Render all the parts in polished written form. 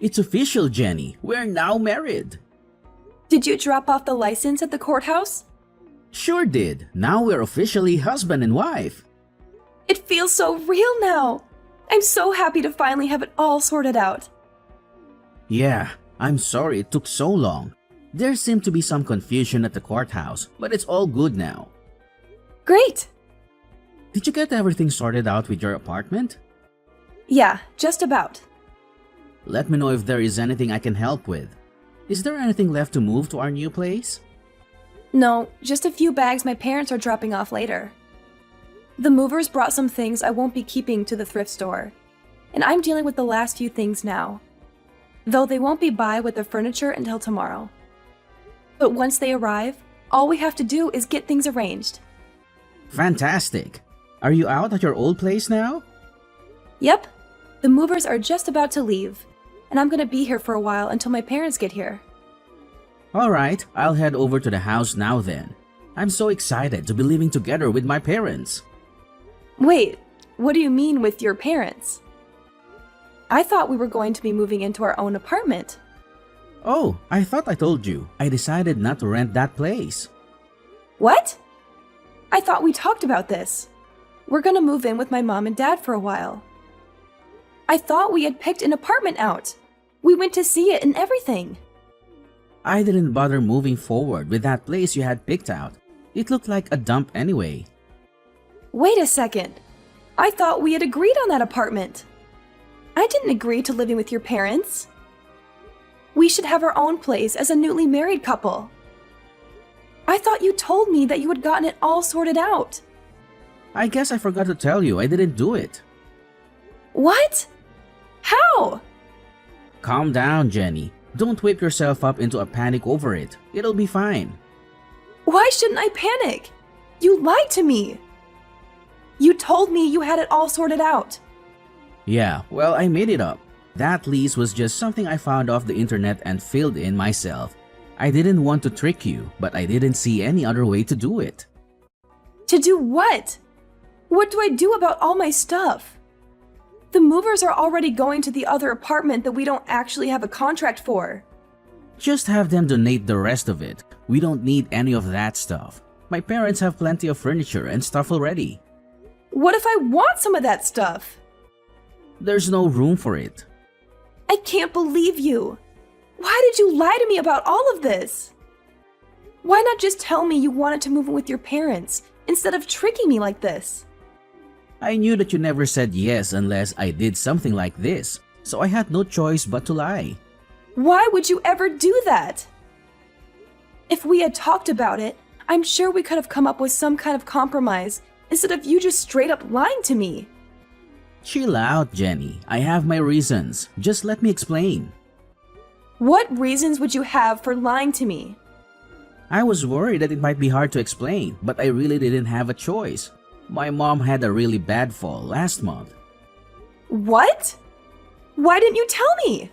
It's official, Jenny. We're now married. Did you drop off the license at the courthouse? Sure did. Now we're officially husband and wife. It feels so real now. I'm so happy to finally have it all sorted out. Yeah, I'm sorry it took so long. There seemed to be some confusion at the courthouse, but it's all good now. Great! Did you get everything sorted out with your apartment? Yeah, just about. Let me know if there is anything I can help with. Is there anything left to move to our new place? No, just a few bags my parents are dropping off later. The movers brought some things I won't be keeping to the thrift store, and I'm dealing with the last few things now. Though they won't be by with the furniture until tomorrow. But once they arrive, all we have to do is get things arranged. Fantastic! Are you out at your old place now? Yep, the movers are just about to leave, and I'm gonna be here for a while until my parents get here. Alright, I'll head over to the house now then. I'm so excited to be living together with my parents. Wait, what do you mean with your parents? I thought we were going to be moving into our own apartment. Oh, I thought I told you. I decided not to rent that place. What? I thought we talked about this. We're gonna move in with my mom and dad for a while. I thought we had picked an apartment out. We went to see it and everything. I didn't bother moving forward with that place you had picked out. It looked like a dump anyway. Wait a second. I thought we had agreed on that apartment. I didn't agree to living with your parents. We should have our own place as a newly married couple. I thought you told me that you had gotten it all sorted out. I guess I forgot to tell you I didn't do it. What? How? Calm down, Jenny. Don't whip yourself up into a panic over it. It'll be fine. Why shouldn't I panic? You lied to me. You told me you had it all sorted out. Yeah, well, I made it up. That lease was just something I found off the internet and filled in myself. I didn't want to trick you, but I didn't see any other way to do it. To do what? What do I do about all my stuff? The movers are already going to the other apartment that we don't actually have a contract for. Just have them donate the rest of it. We don't need any of that stuff. My parents have plenty of furniture and stuff already. What if I want some of that stuff? There's no room for it. I can't believe you. Why did you lie to me about all of this? Why not just tell me you wanted to move in with your parents instead of tricking me like this? I knew that you never said yes unless I did something like this, so I had no choice but to lie. Why would you ever do that? If we had talked about it, I'm sure we could have come up with some kind of compromise instead of you just straight up lying to me. Chill out, Jenny. I have my reasons. Just let me explain. What reasons would you have for lying to me? I was worried that it might be hard to explain, but I really didn't have a choice. My mom had a really bad fall last month. What? Why didn't you tell me?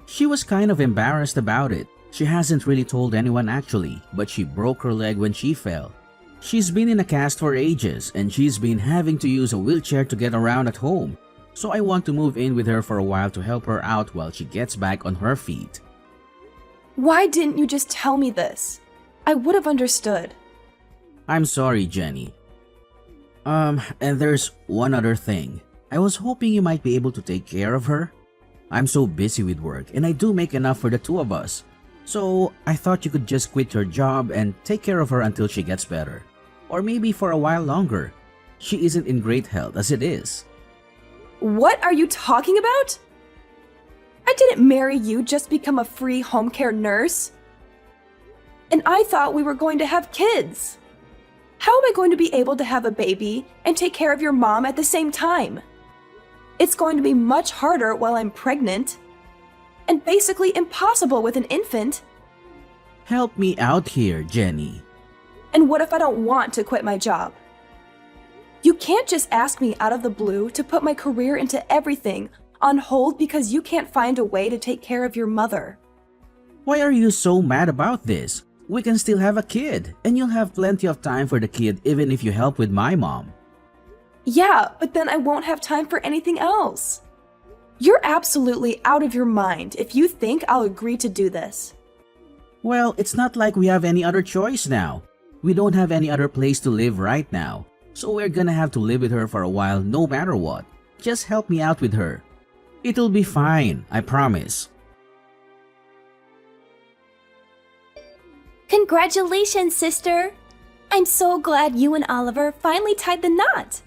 She was kind of embarrassed about it. She hasn't really told anyone actually, but she broke her leg when she fell. She's been in a cast for ages and she's been having to use a wheelchair to get around at home. So I want to move in with her for a while to help her out while she gets back on her feet. Why didn't you just tell me this? I would have understood. I'm sorry, Jenny. And there's one other thing. I was hoping you might be able to take care of her. I'm so busy with work and I do make enough for the two of us. So I thought you could just quit your job and take care of her until she gets better. Or maybe for a while longer. She isn't in great health as it is. What are you talking about? I didn't marry you just to become a free home care nurse. And I thought we were going to have kids. How am I going to be able to have a baby and take care of your mom at the same time? It's going to be much harder while I'm pregnant. And basically impossible with an infant. Help me out here, Jenny. And what if I don't want to quit my job? You can't just ask me out of the blue to put my career into everything on hold because you can't find a way to take care of your mother. Why are you so mad about this? We can still have a kid, and you'll have plenty of time for the kid even if you help with my mom. Yeah, but then I won't have time for anything else. You're absolutely out of your mind if you think I'll agree to do this. Well, it's not like we have any other choice now. We don't have any other place to live right now, so we're gonna have to live with her for a while no matter what. Just help me out with her. It'll be fine, I promise. Congratulations, sister! I'm so glad you and Oliver finally tied the knot.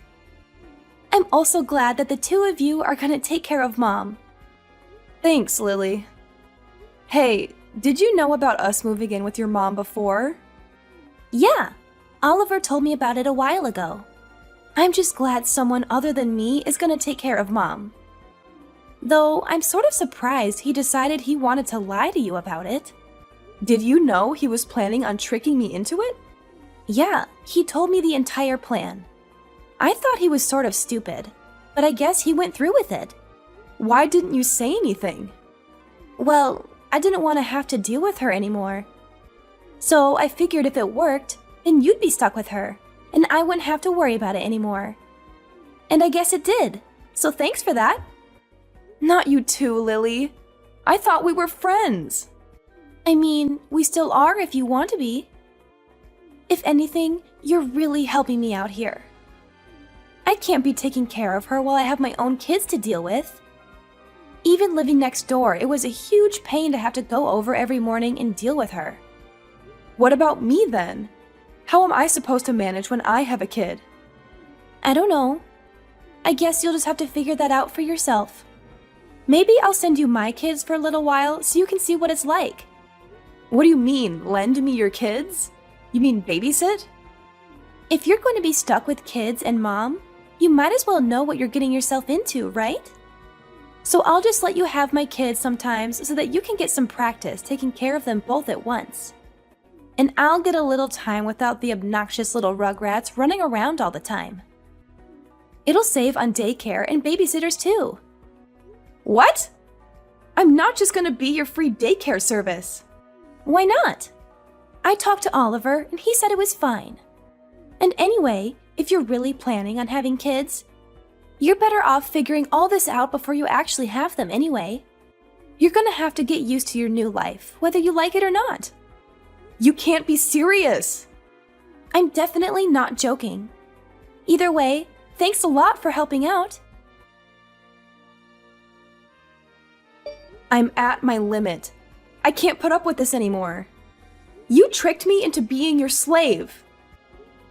I'm also glad that the two of you are gonna take care of Mom. Thanks, Lily. Hey, did you know about us moving in with your mom before? Yeah, Oliver told me about it a while ago. I'm just glad someone other than me is gonna take care of Mom. Though I'm sort of surprised he decided he wanted to lie to you about it. Did you know he was planning on tricking me into it? Yeah, he told me the entire plan. I thought he was sort of stupid, but I guess he went through with it. Why didn't you say anything? Well, I didn't want to have to deal with her anymore. So I figured if it worked, then you'd be stuck with her, and I wouldn't have to worry about it anymore. And I guess it did, so thanks for that. Not you too, Lily. I thought we were friends. I mean, we still are if you want to be. If anything, you're really helping me out here. I can't be taking care of her while I have my own kids to deal with. Even living next door, it was a huge pain to have to go over every morning and deal with her. What about me then? How am I supposed to manage when I have a kid? I don't know. I guess you'll just have to figure that out for yourself. Maybe I'll send you my kids for a little while so you can see what it's like. What do you mean, lend me your kids? You mean babysit? If you're going to be stuck with kids and Mom, you might as well know what you're getting yourself into, right? So I'll just let you have my kids sometimes so that you can get some practice taking care of them both at once. And I'll get a little time without the obnoxious little rugrats running around all the time. It'll save on daycare and babysitters too. What? I'm not just gonna be your free daycare service. Why not? I talked to Oliver and he said it was fine. And anyway, if you're really planning on having kids, you're better off figuring all this out before you actually have them anyway. You're gonna have to get used to your new life, whether you like it or not. You can't be serious. I'm definitely not joking. Either way, thanks a lot for helping out. I'm at my limit. I can't put up with this anymore. You tricked me into being your slave.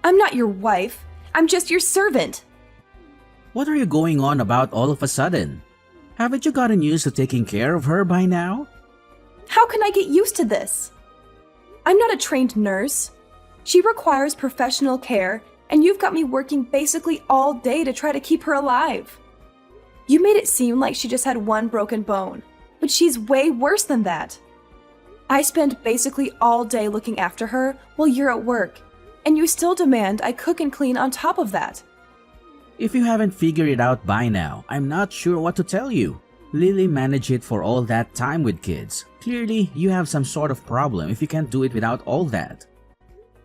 I'm not your wife. I'm just your servant. What are you going on about all of a sudden? Haven't you gotten used to taking care of her by now? How can I get used to this? I'm not a trained nurse. She requires professional care, and you've got me working basically all day to try to keep her alive. You made it seem like she just had one broken bone, but she's way worse than that. I spend basically all day looking after her while you're at work, and you still demand I cook and clean on top of that. If you haven't figured it out by now, I'm not sure what to tell you. Lily managed it for all that time with kids. Clearly, you have some sort of problem if you can't do it without all that.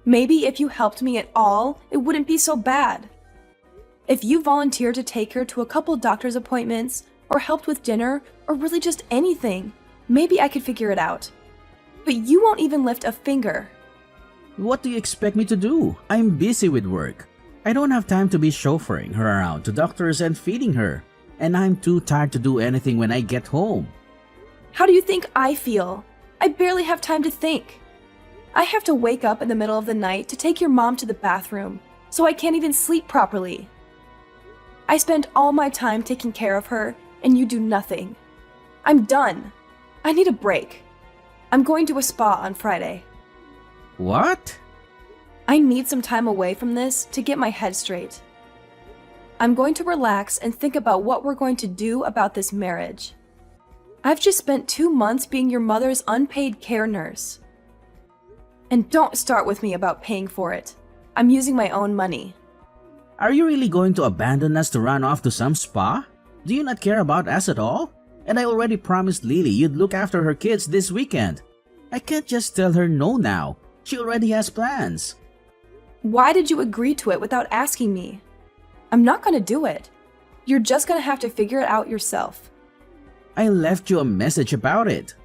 Maybe if you helped me at all, it wouldn't be so bad. If you volunteered to take her to a couple doctor's appointments, or helped with dinner, or really just anything, maybe I could figure it out. But you won't even lift a finger. What do you expect me to do? I'm busy with work. I don't have time to be chauffeuring her around to doctors and feeding her. And I'm too tired to do anything when I get home. How do you think I feel? I barely have time to think. I have to wake up in the middle of the night to take your mom to the bathroom, so I can't even sleep properly. I spend all my time taking care of her, and you do nothing. I'm done. I need a break. I'm going to a spa on Friday. What? I need some time away from this to get my head straight. I'm going to relax and think about what we're going to do about this marriage. I've just spent 2 months being your mother's unpaid care nurse. And don't start with me about paying for it. I'm using my own money. Are you really going to abandon us to run off to some spa? Do you not care about us at all? And I already promised Lily you'd look after her kids this weekend. I can't just tell her no now. She already has plans. Why did you agree to it without asking me? I'm not going to do it. You're just going to have to figure it out yourself. I left you a message about it.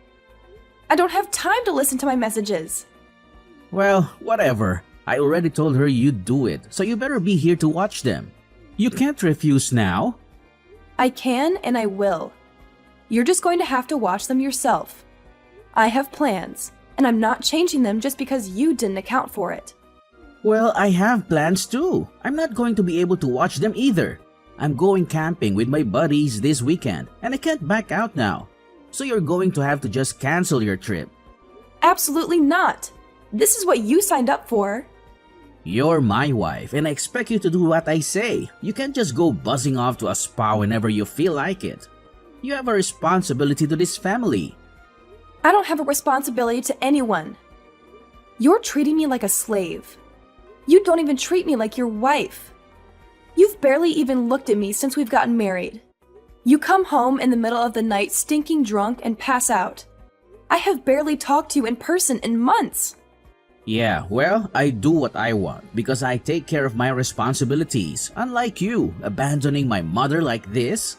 I don't have time to listen to my messages. Well, whatever. I already told her you'd do it, so you better be here to watch them. You can't refuse now. I can and I will. You're just going to have to watch them yourself. I have plans, and I'm not changing them just because you didn't account for it. Well, I have plans too. I'm not going to be able to watch them either. I'm going camping with my buddies this weekend, and I can't back out now. So you're going to have to just cancel your trip. Absolutely not. This is what you signed up for. You're my wife, and I expect you to do what I say. You can't just go buzzing off to a spa whenever you feel like it. You have a responsibility to this family. I don't have a responsibility to anyone. You're treating me like a slave. You don't even treat me like your wife. You've barely even looked at me since we've gotten married. You come home in the middle of the night stinking drunk and pass out. I have barely talked to you in person in months. Yeah, well, I do what I want because I take care of my responsibilities, unlike you, abandoning my mother like this.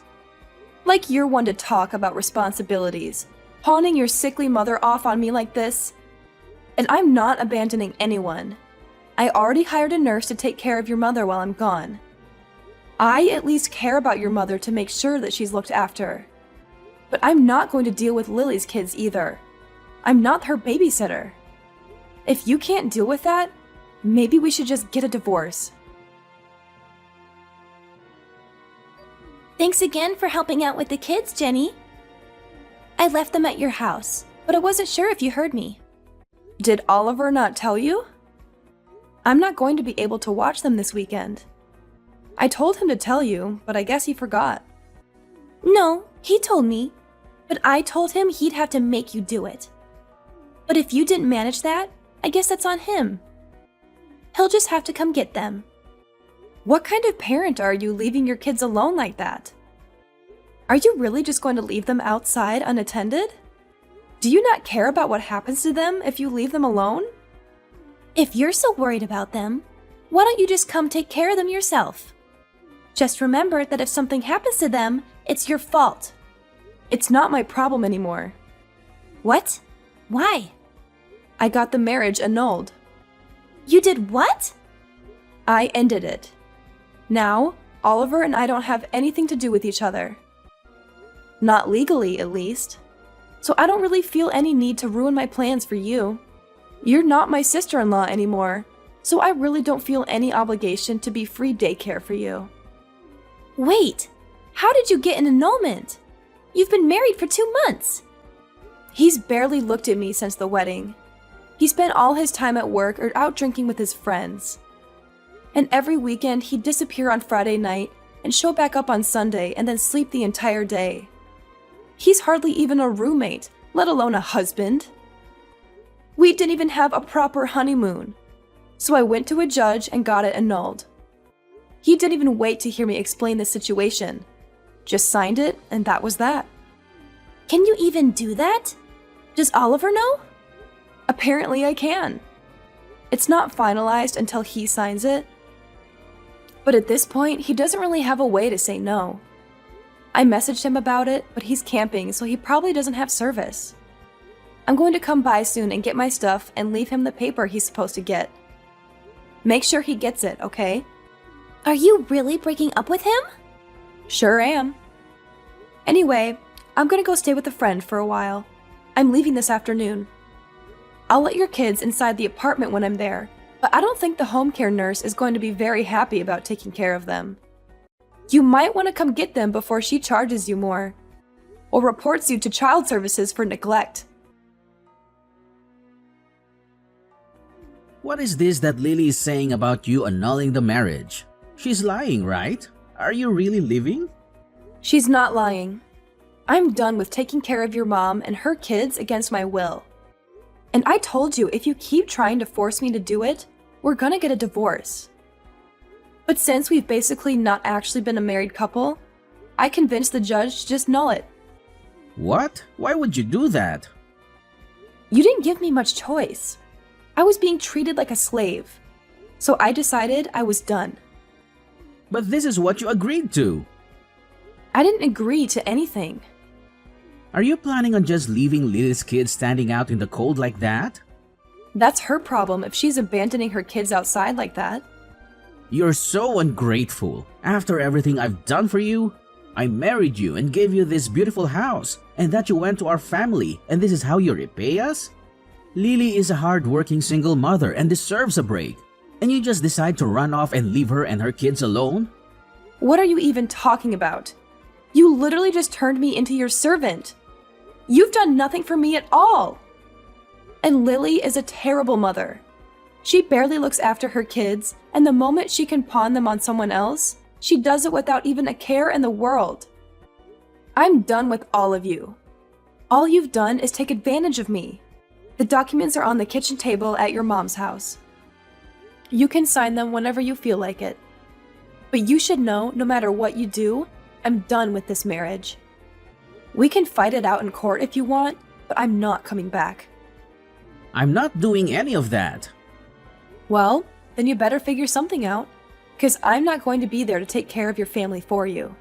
Like you're one to talk about responsibilities, pawning your sickly mother off on me like this. And I'm not abandoning anyone. I already hired a nurse to take care of your mother while I'm gone. I at least care about your mother to make sure that she's looked after. But I'm not going to deal with Lily's kids either. I'm not her babysitter. If you can't deal with that, maybe we should just get a divorce. Thanks again for helping out with the kids, Jenny. I left them at your house, but I wasn't sure if you heard me. Did Oliver not tell you? I'm not going to be able to watch them this weekend. I told him to tell you, but I guess he forgot. No, he told me, but I told him he'd have to make you do it. But if you didn't manage that, I guess that's on him. He'll just have to come get them. What kind of parent are you leaving your kids alone like that? Are you really just going to leave them outside unattended? Do you not care about what happens to them if you leave them alone? If you're so worried about them, why don't you just come take care of them yourself? Just remember that if something happens to them, it's your fault. It's not my problem anymore. What? Why? I got the marriage annulled. You did what? I ended it. Now, Oliver and I don't have anything to do with each other. Not legally, at least. So I don't really feel any need to ruin my plans for you. You're not my sister-in-law anymore, so I really don't feel any obligation to be free daycare for you. Wait, how did you get an annulment? You've been married for 2 months. He's barely looked at me since the wedding. He spent all his time at work or out drinking with his friends. And every weekend he'd disappear on Friday night and show back up on Sunday and then sleep the entire day. He's hardly even a roommate, let alone a husband. We didn't even have a proper honeymoon. So I went to a judge and got it annulled. He didn't even wait to hear me explain the situation. Just signed it, and that was that. Can you even do that? Does Oliver know? Apparently I can. It's not finalized until he signs it. But at this point, he doesn't really have a way to say no. I messaged him about it, but he's camping, so he probably doesn't have service. I'm going to come by soon and get my stuff and leave him the paper he's supposed to get. Make sure he gets it, okay? Are you really breaking up with him? Sure am. Anyway, I'm gonna go stay with a friend for a while. I'm leaving this afternoon. I'll let your kids inside the apartment when I'm there, but I don't think the home care nurse is going to be very happy about taking care of them. You might want to come get them before she charges you more, or reports you to child services for neglect. What is this that Lily is saying about you annulling the marriage? She's lying, right? Are you really leaving? She's not lying. I'm done with taking care of your mom and her kids against my will. And I told you if you keep trying to force me to do it, we're gonna get a divorce. But since we've basically not actually been a married couple, I convinced the judge to just null it. What? Why would you do that? You didn't give me much choice. I was being treated like a slave. So I decided I was done. But this is what you agreed to. I didn't agree to anything. Are you planning on just leaving Lily's kids standing out in the cold like that? That's her problem if she's abandoning her kids outside like that. You're so ungrateful. After everything I've done for you, I married you and gave you this beautiful house, and that you went to our family, and this is how you repay us? Lily is a hard-working single mother and deserves a break, and you just decide to run off and leave her and her kids alone? What are you even talking about? You literally just turned me into your servant. You've done nothing for me at all. And Lily is a terrible mother. She barely looks after her kids, and the moment she can pawn them on someone else, she does it without even a care in the world. I'm done with all of you. All you've done is take advantage of me. The documents are on the kitchen table at your mom's house. You can sign them whenever you feel like it. But you should know, no matter what you do, I'm done with this marriage. We can fight it out in court if you want, but I'm not coming back. I'm not doing any of that. Well, then you better figure something out, because I'm not going to be there to take care of your family for you.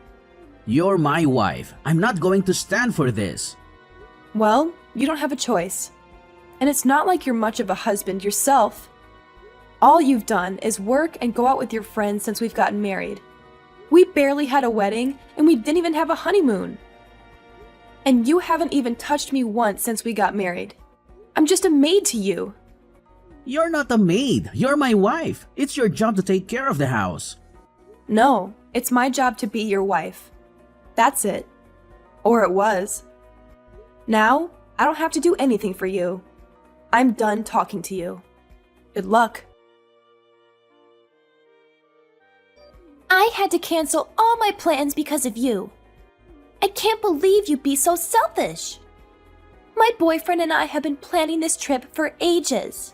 You're my wife. I'm not going to stand for this. Well, you don't have a choice. And it's not like you're much of a husband yourself. All you've done is work and go out with your friends since we've gotten married. We barely had a wedding, and we didn't even have a honeymoon. And you haven't even touched me once since we got married. I'm just a maid to you. You're not a maid. You're my wife. It's your job to take care of the house. No, it's my job to be your wife. That's it. Or it was. Now, I don't have to do anything for you. I'm done talking to you. Good luck. I had to cancel all my plans because of you. I can't believe you'd be so selfish. My boyfriend and I have been planning this trip for ages.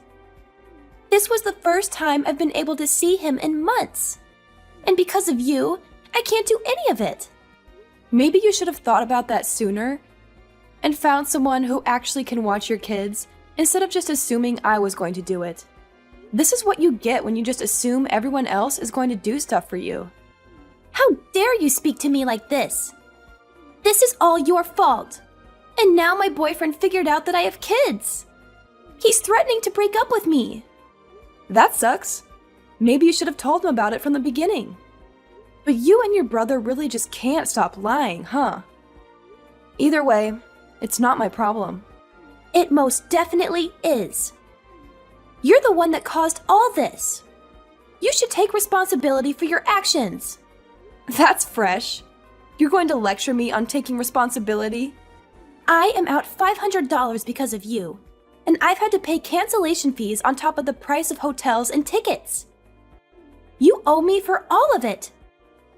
This was the first time I've been able to see him in months. And because of you, I can't do any of it. Maybe you should have thought about that sooner and found someone who actually can watch your kids instead of just assuming I was going to do it. This is what you get when you just assume everyone else is going to do stuff for you. How dare you speak to me like this? This is all your fault. And now my boyfriend figured out that I have kids. He's threatening to break up with me. That sucks. Maybe you should have told him about it from the beginning. But you and your brother really just can't stop lying, huh? Either way, it's not my problem. It most definitely is. You're the one that caused all this. You should take responsibility for your actions. That's fresh. You're going to lecture me on taking responsibility? I am out $500 because of you, and I've had to pay cancellation fees on top of the price of hotels and tickets. You owe me for all of it.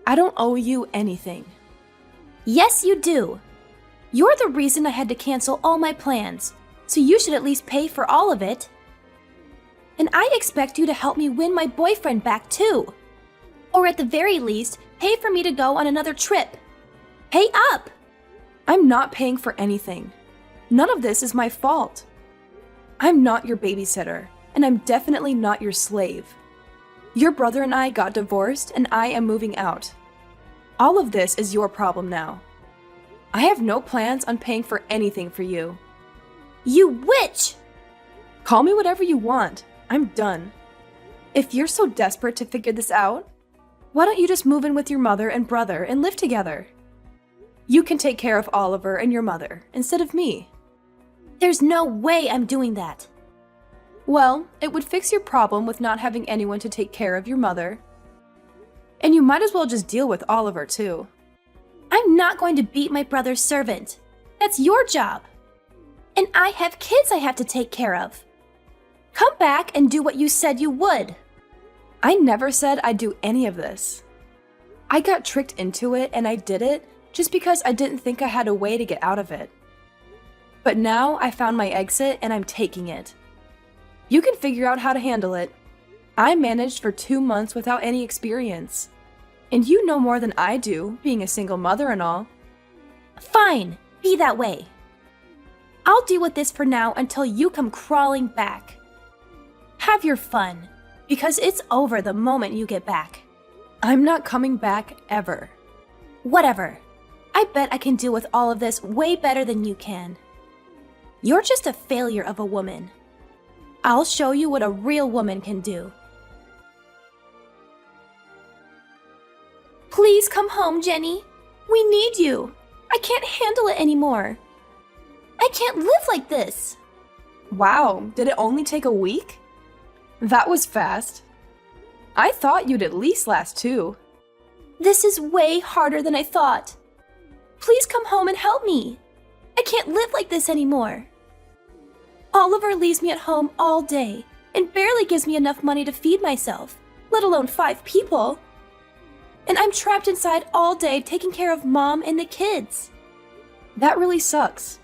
I don't owe you anything. Yes, you do. You're the reason I had to cancel all my plans, so you should at least pay for all of it. And I expect you to help me win my boyfriend back too. Or at the very least, pay for me to go on another trip. Pay up! I'm not paying for anything. None of this is my fault. I'm not your babysitter, and I'm definitely not your slave. Your brother and I got divorced, and I am moving out. All of this is your problem now. I have no plans on paying for anything for you. You witch! Call me whatever you want. I'm done. If you're so desperate to figure this out, why don't you just move in with your mother and brother and live together? You can take care of Oliver and your mother instead of me. There's no way I'm doing that. Well, it would fix your problem with not having anyone to take care of your mother. And you might as well just deal with Oliver too. I'm not going to beat my brother's servant. That's your job. And I have kids I have to take care of. Come back and do what you said you would. I never said I'd do any of this. I got tricked into it and I did it just because I didn't think I had a way to get out of it. But now I found my exit and I'm taking it. You can figure out how to handle it. I managed for 2 months without any experience. And you know more than I do, being a single mother and all. Fine, be that way. I'll deal with this for now until you come crawling back. Have your fun, because it's over the moment you get back. I'm not coming back ever. Whatever. I bet I can deal with all of this way better than you can. You're just a failure of a woman. I'll show you what a real woman can do. Please come home, Jenny. We need you. I can't handle it anymore. I can't live like this. Wow, did it only take a week? That was fast. I thought you'd at least last 2. This is way harder than I thought. Please come home and help me. I can't live like this anymore. Oliver leaves me at home all day and barely gives me enough money to feed myself, let alone 5 people. And I'm trapped inside all day taking care of Mom and the kids. That really sucks.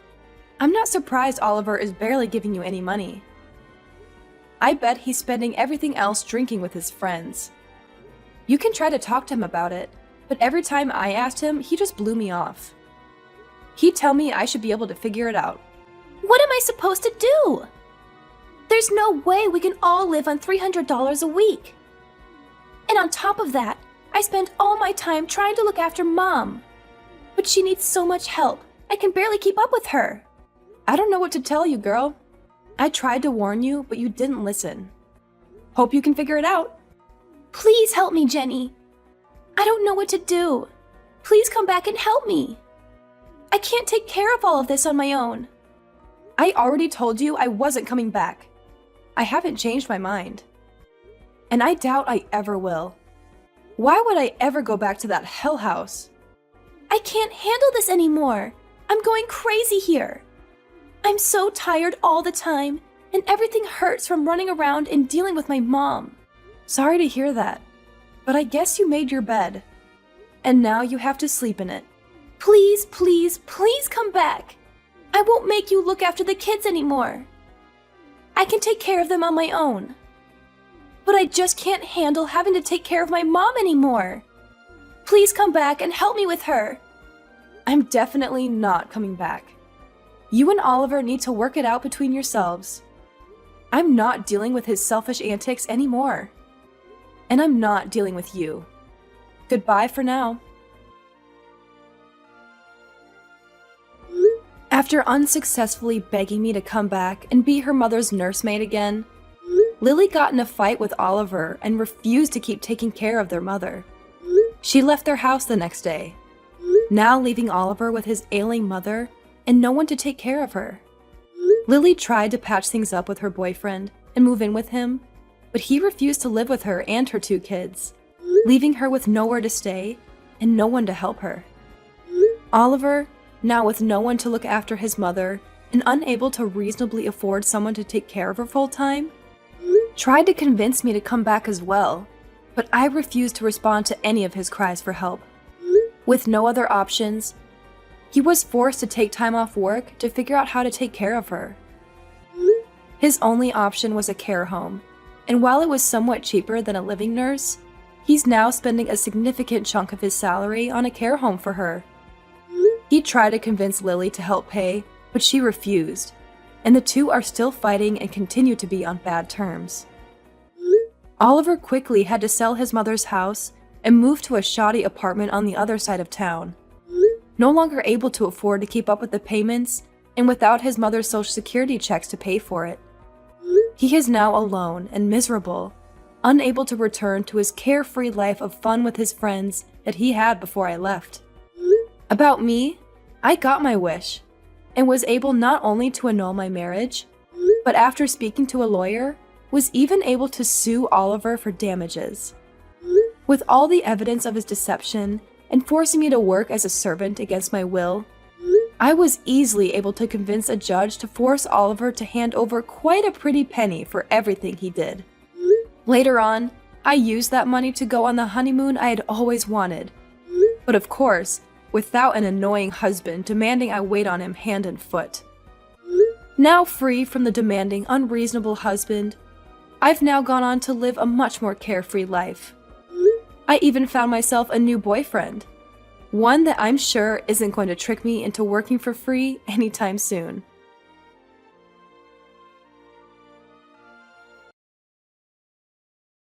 I'm not surprised Oliver is barely giving you any money. I bet he's spending everything else drinking with his friends. You can try to talk to him about it, but every time I asked him, he just blew me off. He'd tell me I should be able to figure it out. What am I supposed to do? There's no way we can all live on $300 a week. And on top of that, I spend all my time trying to look after Mom. But she needs so much help, I can barely keep up with her. I don't know what to tell you, girl. I tried to warn you, but you didn't listen. Hope you can figure it out. Please help me, Jenny. I don't know what to do. Please come back and help me. I can't take care of all of this on my own. I already told you I wasn't coming back. I haven't changed my mind. And I doubt I ever will. Why would I ever go back to that hell house? I can't handle this anymore. I'm going crazy here. I'm so tired all the time, and everything hurts from running around and dealing with my mom. Sorry to hear that, but I guess you made your bed. And now you have to sleep in it. Please, please, please come back. I won't make you look after the kids anymore. I can take care of them on my own. But I just can't handle having to take care of my mom anymore. Please come back and help me with her. I'm definitely not coming back. You and Oliver need to work it out between yourselves. I'm not dealing with his selfish antics anymore. And I'm not dealing with you. Goodbye for now. After unsuccessfully begging me to come back and be her mother's nursemaid again, Lily got in a fight with Oliver and refused to keep taking care of their mother. She left their house the next day, now leaving Oliver with his ailing mother and no one to take care of her. Lily tried to patch things up with her boyfriend and move in with him, but he refused to live with her and her 2 kids, leaving her with nowhere to stay and no one to help her. Oliver, now with no one to look after his mother and unable to reasonably afford someone to take care of her full time, tried to convince me to come back as well, but I refused to respond to any of his cries for help. With no other options, he was forced to take time off work to figure out how to take care of her. His only option was a care home, and while it was somewhat cheaper than a living nurse, he's now spending a significant chunk of his salary on a care home for her. He tried to convince Lily to help pay, but she refused, and the 2 are still fighting and continue to be on bad terms. Oliver quickly had to sell his mother's house and move to a shoddy apartment on the other side of town. No longer able to afford to keep up with the payments, and without his mother's social security checks to pay for it. He is now alone and miserable, unable to return to his carefree life of fun with his friends that he had before I left. About me, I got my wish, and was able not only to annul my marriage, but after speaking to a lawyer, was even able to sue Oliver for damages. With all the evidence of his deception and forcing me to work as a servant against my will, I was easily able to convince a judge to force Oliver to hand over quite a pretty penny for everything he did. Later on, I used that money to go on the honeymoon I had always wanted. But of course, without an annoying husband demanding I wait on him hand and foot. Now free from the demanding, unreasonable husband, I've now gone on to live a much more carefree life. I even found myself a new boyfriend, one that I'm sure isn't going to trick me into working for free anytime soon.